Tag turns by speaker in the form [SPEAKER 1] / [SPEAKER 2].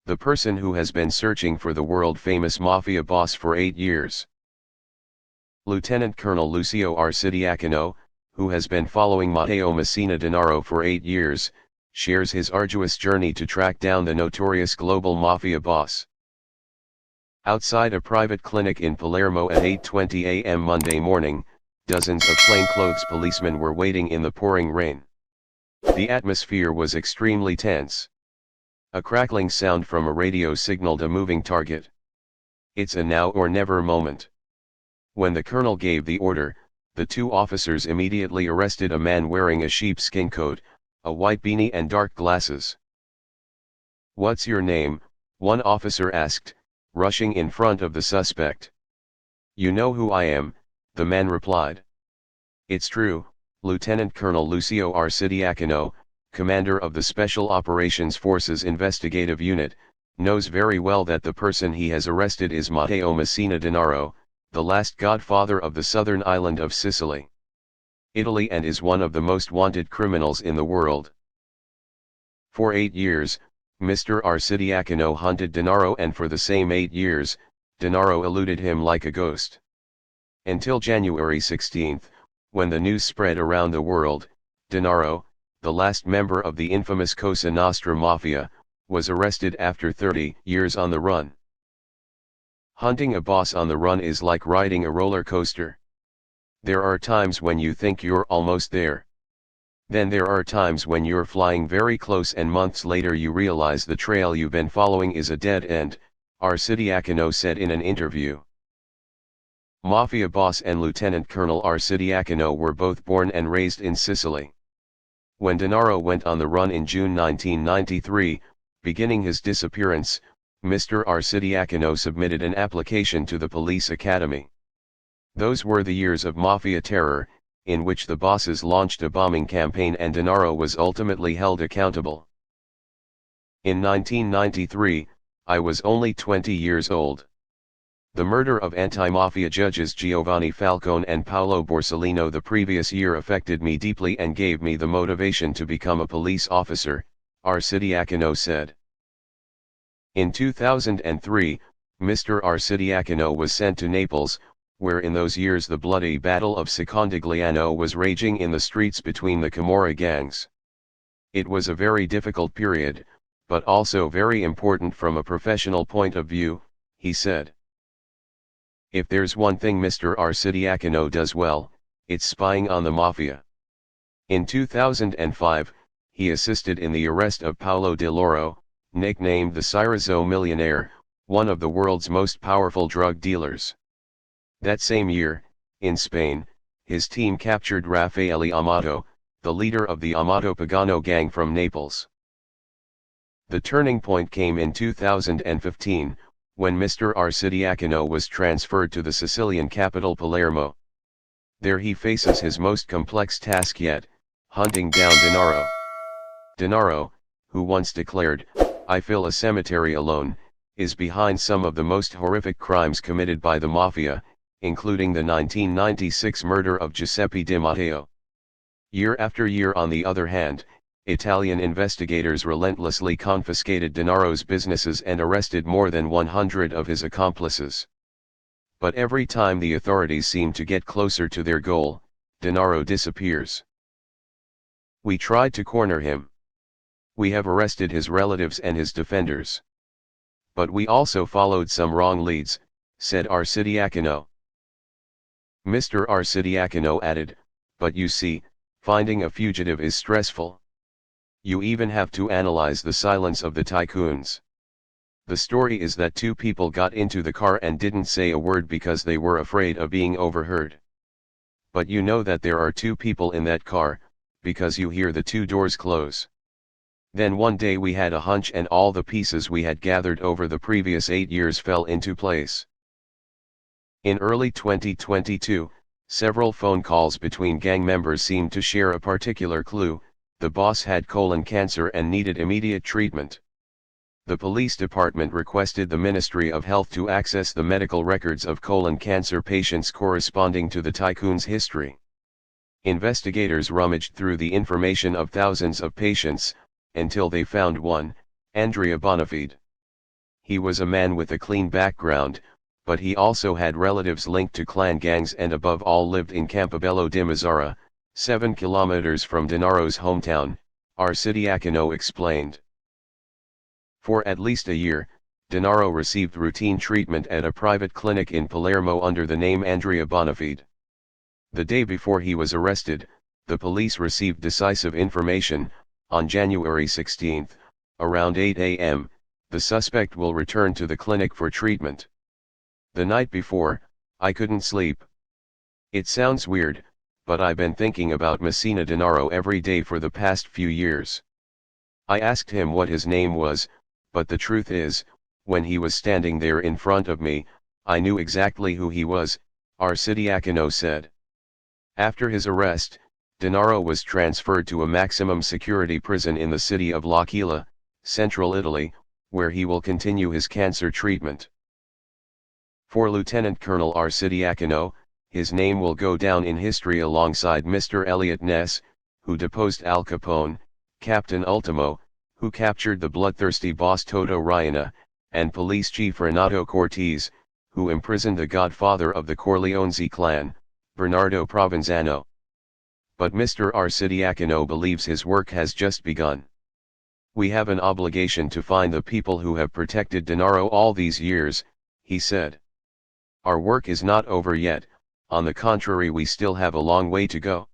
[SPEAKER 1] the person who has been searching for the world-famous mafia boss for 8 years. Lieutenant Colonel Lucio Arcidiacono, who has been following Matteo Messina Denaro for 8 years, shares his arduous journey to track down the notorious global mafia boss. Outside a private clinic in Palermo at 8:20 a.m. Monday morning, dozens of plainclothes policemen were waiting in the pouring rain. The atmosphere was extremely tense. A crackling sound from a radio signaled a moving target. It's a now or never moment. When the colonel gave the order, the two officers immediately arrested a man wearing a sheepskin coat, a white beanie and dark glasses. "What's your name?" one officer asked, rushing in front of the suspect. "You know who I am," the man replied. "It's true, Lieutenant Colonel Lucio Arcidiacono, commander of the Special Operations Forces Investigative Unit, knows very well that the person he has arrested is Matteo Messina Denaro, the last godfather of the southern island of Sicily, Italy, and is one of the most wanted criminals in the world. For 8 years, Mr. Arcidiacono hunted Denaro, and for the same 8 years, Denaro eluded him like a ghost. Until January 16, when the news spread around the world, Denaro, the last member of the infamous Cosa Nostra Mafia, was arrested after 30 years on the run. Hunting a boss on the run is like riding a roller coaster. There are times when you think you're almost there. Then there are times when you're flying very close, and months later you realize the trail you've been following is a dead end, Arcidiacono said in an interview. Mafia boss and Lieutenant Colonel Arcidiacono were both born and raised in Sicily. When Denaro went on the run in June 1993, beginning his disappearance, Mr. Arcidiacono submitted an application to the police academy. Those were the years of mafia terror, in which the bosses launched a bombing campaign and Denaro was ultimately held accountable. In 1993, I was only 20 years old. The murder of anti-mafia judges Giovanni Falcone and Paolo Borsellino the previous year affected me deeply and gave me the motivation to become a police officer, Arcidiacono said. In 2003, Mr. Arcidiacono was sent to Naples, where in those years the bloody Battle of Secondigliano was raging in the streets between the Camorra gangs. It was a very difficult period, but also very important from a professional point of view, he said. If there's one thing Mr. Arcidiacono does well, it's spying on the mafia. In 2005, he assisted in the arrest of Paolo Di Loro, nicknamed the Cirizo Millionaire, one of the world's most powerful drug dealers. That same year, in Spain, his team captured Raffaele Amato, the leader of the Amato Pagano gang from Naples. The turning point came in 2015, when Mr. Arcidiacono was transferred to the Sicilian capital Palermo. There he faces his most complex task yet, hunting down Denaro. Denaro, who once declared, "I fill a cemetery alone," is behind some of the most horrific crimes committed by the mafia, including the 1996 murder of Giuseppe Di Matteo. Year after year, on the other hand, Italian investigators relentlessly confiscated Denaro's businesses and arrested more than 100 of his accomplices. But every time the authorities seem to get closer to their goal, Denaro disappears. "We tried to corner him. We have arrested his relatives and his defenders. But we also followed some wrong leads," said Arcidiacono. Mr. Arcidiacono added, "But you see, finding a fugitive is stressful. You even have to analyze the silence of the tycoons. The story is that 2 people got into the car and didn't say a word because they were afraid of being overheard. But you know that there are 2 people in that car, because you hear the 2 doors close. Then one day we had a hunch and all the pieces we had gathered over the previous 8 years fell into place." In early 2022, several phone calls between gang members seemed to share a particular clue: the boss had colon cancer and needed immediate treatment. The police department requested the Ministry of Health to access the medical records of colon cancer patients corresponding to the tycoon's history. Investigators rummaged through the information of thousands of patients, until they found one, Andrea Bonafide. He was a man with a clean background, but he also had relatives linked to clan gangs and above all lived in Campobello di Mazzara, 7 kilometers from Dennaro's hometown, Arcidiacono explained. For at least a year, Dennaro received routine treatment at a private clinic in Palermo under the name Andrea Bonafede. The day before he was arrested, the police received decisive information. On January 16, around 8 a.m., the suspect will return to the clinic for treatment. The night before, I couldn't sleep. It sounds weird, but I've been thinking about Messina Denaro every day for the past few years. I asked him what his name was, but the truth is, when he was standing there in front of me, I knew exactly who he was, Arcidiacono said. After his arrest, Dennaro was transferred to a maximum security prison in the city of L'Aquila, central Italy, where he will continue his cancer treatment. For Lieutenant Colonel Arcidiacono, his name will go down in history alongside Mr. Elliot Ness, who deposed Al Capone, Captain Ultimo, who captured the bloodthirsty boss Toto Riina, and police chief Renato Cortese, who imprisoned the godfather of the Corleonesi clan, Bernardo Provenzano. But Mr. Arcidiacono believes his work has just begun. We have an obligation to find the people who have protected Dennaro all these years, he said. Our work is not over yet, on the contrary we still have a long way to go.